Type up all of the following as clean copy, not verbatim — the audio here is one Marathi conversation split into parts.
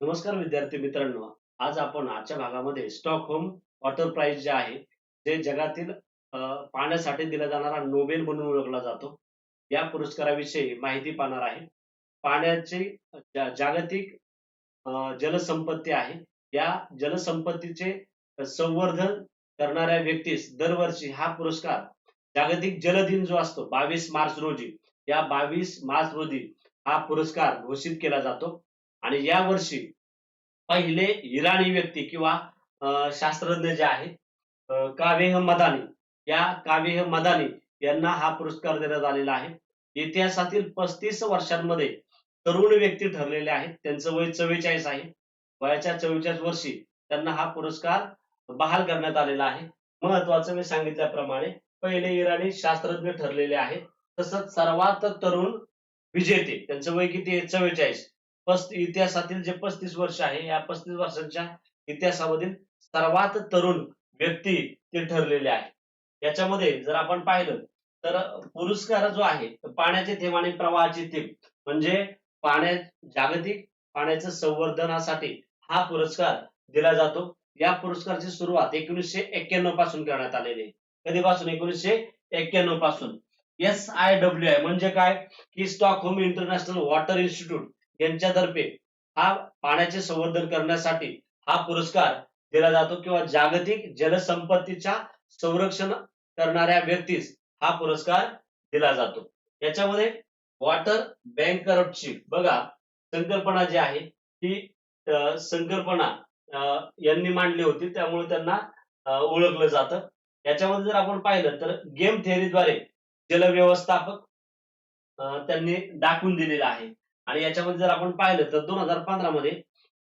नमस्कार विद्यार्थी मित्रांनो. आज आपण आजच्या भागामध्ये स्टॉकहोम वॉटर प्राइज जे आहे, जे जगातील पाण्यासाठी दिला जाणारा नोबेल म्हणून ओळखला जातो. या पुरस्काराविषयी माहिती पाहणार आहे. पाण्याची जागतिक जलसंपत्ती आहे. या जलसंपत्तीचे संवर्धन करणाऱ्या व्यक्तीस दरवर्षी हा पुरस्कार जागतिक जल दिन जो असतो 22 मार्च रोजी, या 22 मार्च रोजी हा पुरस्कार घोषित केला जातो. आणि या वर्षी पहिले इराणी व्यक्ती किंवा शास्त्रज्ञ जे आहेत, कावेह मदानी, या कावेह मदानी यांना हा पुरस्कार देण्यात आलेला आहे. इतिहासातील 35 वर्षांमध्ये तरुण व्यक्ती ठरलेले आहेत. त्यांचं वय 44 आहे. वयाच्या 44 वर्षी त्यांना हा पुरस्कार बहाल करण्यात आलेला आहे. महत्वाचं मी सांगितल्याप्रमाणे पहिले इराणी शास्त्रज्ञ ठरलेले आहेत. तसंच सर्वात तरुण विजेते, त्यांचं वय किती आहे? 44. इतिहासातील जे 35 वर्ष आहे, या 35 वर्षांच्या इतिहासामधील सर्वात तरुण व्यक्ती ते ठरलेले आहे. याच्यामध्ये जर आपण पाहिलं तर पुरस्कार जो आहे, पाण्याचे थेंब आणि प्रवाहाची थेंब म्हणजे पाण्या जागतिक पाण्याच्या संवर्धनासाठी हा पुरस्कार दिला जातो. या पुरस्काराची सुरुवात 1991 पासून करण्यात आलेली आहे. कधीपासून? 1991 पासून. SIWI म्हणजे काय? की स्टॉकहोम इंटरनॅशनल वॉटर इन्स्टिट्यूट यांच्यातर्फे हा पाण्याचे संवर्धन करण्यासाठी हा पुरस्कार दिला जातो, किंवा जागतिक जलसंपत्तीच्या संरक्षण करणाऱ्या व्यक्तीस हा पुरस्कार दिला जातो. याच्यामध्ये वॉटर बँकरप्टची बघा संकल्पना जी आहे, ही संकल्पना यांनी मांडली होती, त्यामुळे त्यांना ओळखलं जातं. याच्यामध्ये जर आपण पाहिलं तर गेम थेअरीद्वारे जलव्यवस्थापक त्यांनी दाखवून दिलेला आहे. आणि याच्यामध्ये जर आपण पाहिलं तर 2015 मध्ये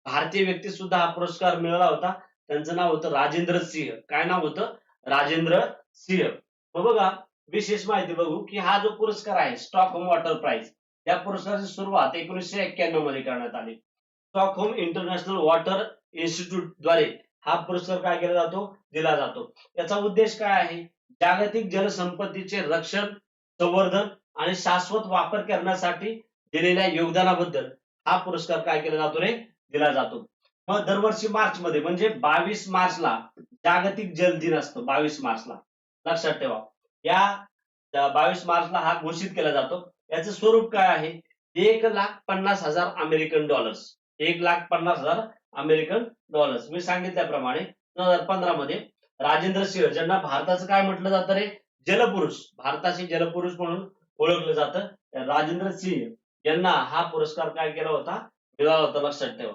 भारतीय व्यक्ती सुद्धा हा पुरस्कार मिळाला होता. त्यांचं नाव होतं राजेंद्र सिंह. काय नाव होतं? राजेंद्र सिंह. मग बघा, विशेष माहिती बघू की हा जो पुरस्कार आहे स्टॉकहोम वॉटर प्राइज, या पुरस्काराची सुरुवात 1991 मध्ये करण्यात आली. स्टॉकहोम इंटरनॅशनल वॉटर इन्स्टिट्यूट द्वारे हा पुरस्कार काय केला जातो? दिला जातो. याचा उद्देश काय आहे? जागतिक जलसंपत्तीचे रक्षण, संवर्धन आणि शाश्वत वापर करण्यासाठी दिलेल्या योगदानाबद्दल हा पुरस्कार काय केला जातो रे? दिला जातो. मग दरवर्षी मार्च मध्ये म्हणजे 22 मार्चला जागतिक जल दिन असतो. 22 मार्चला लक्षात ठेवा. या 22 मार्चला हा घोषित केला जातो. याचं स्वरूप काय आहे? $1,50,000 अमेरिकन डॉलर्स. $1,50,000 American dollars. मी सांगितल्याप्रमाणे 2015 मध्ये राजेंद्र सिंह, ज्यांना भारताचं काय म्हटलं जातं रे? जलपुरुष. भारताचे जलपुरुष म्हणून ओळखलं जातं. राजेंद्र सिंह यांना हा पुरस्कार काय केला होता? दिला होता. लक्षात ठेवा.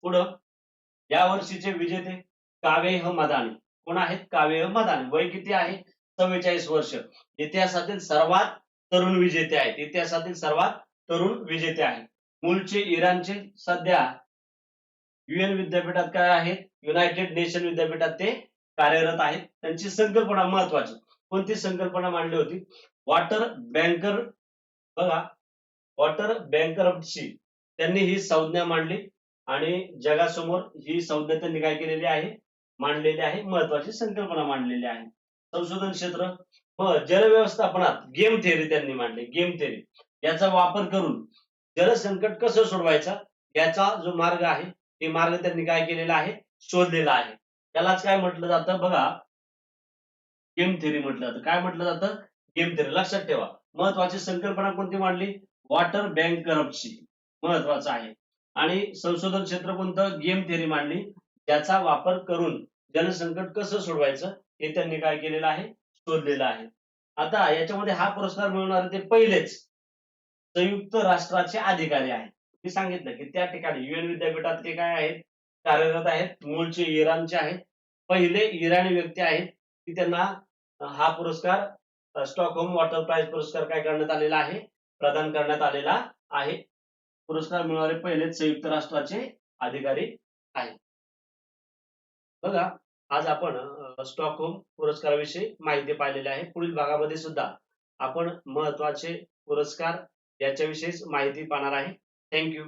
पुढं या वर्षीचे विजेते कावेह मदानी. कोण आहेत? कावेह मदानी. वय किती आहे? 44 वर्ष. इतिहासातील सर्वात तरुण विजेते आहेत. इतिहासातील सर्वात तरुण विजेते आहेत. मूळचे इराणचे, सध्या UN विद्यापीठात काय आहेत? युनायटेड नेशन विद्यापीठात ते कार्यरत आहेत. त्यांची संकल्पना महत्वाची. कोणती संकल्पना मांडली होती? Water banker. बघा, वॉटर बँकरप्टसी त्यांनी ही संज्ञा मांडली आणि जगासमोर ही संज्ञा त्यांनी काय केलेली आहे? मांडलेली आहे. महत्वाची संकल्पना मांडलेली आहे. संशोधन क्षेत्र, जल व्यवस्थापनात गेम थेअरी त्यांनी मांडली. गेम थेअरी याचा वापर करून जलसंकट कसं सोडवायचा याचा जो मार्ग आहे, ते मार्ग त्यांनी काय केलेला आहे? शोधलेला आहे. त्यालाच काय म्हटलं जातं? बघा, गेम थेअरी म्हटलं जातं. काय म्हटलं जातं? Game theory. लक्षात ठेवा. महत्वाची संकल्पना कोणती मांडली? वॉटर बँकरप्टसी. महत्वाचं आहे. आणि संशोधन क्षेत्र कोणतं? गेम थेअरी मांडली. ज्याचा वापर करून जलसंकट कसं सोडवायचं हे त्यांनी काय केलेलं आहे? शोधलेलं आहे. आता याच्यामध्ये हा पुरस्कार मिळवणारे ते पहिलेच संयुक्त राष्ट्राचे अधिकारी आहेत. मी सांगितलं की त्या ठिकाणी UN विद्यापीठात ते काय आहेत? कार्यरत आहेत. मूळचे इराणचे आहेत. पहिले इराणी व्यक्ती आहेत की त्यांना हा पुरस्कार स्टॉकहोम वॉटर प्राइज पुरस्कार काय करण्यात आलेला आहे? प्रदान करण्यात आलेला आहे. पुरस्कार मिळवणारे पहिलेच संयुक्त राष्ट्राचे अधिकारी आहेत. बघा, आज आपण स्टॉकहोम पुरस्काराविषयी माहिती पाहिलेली आहे. पुढील भागामध्ये सुद्धा आपण महत्वाचे पुरस्कार याच्याविषयीच माहिती पाहणार आहे. थँक्यू.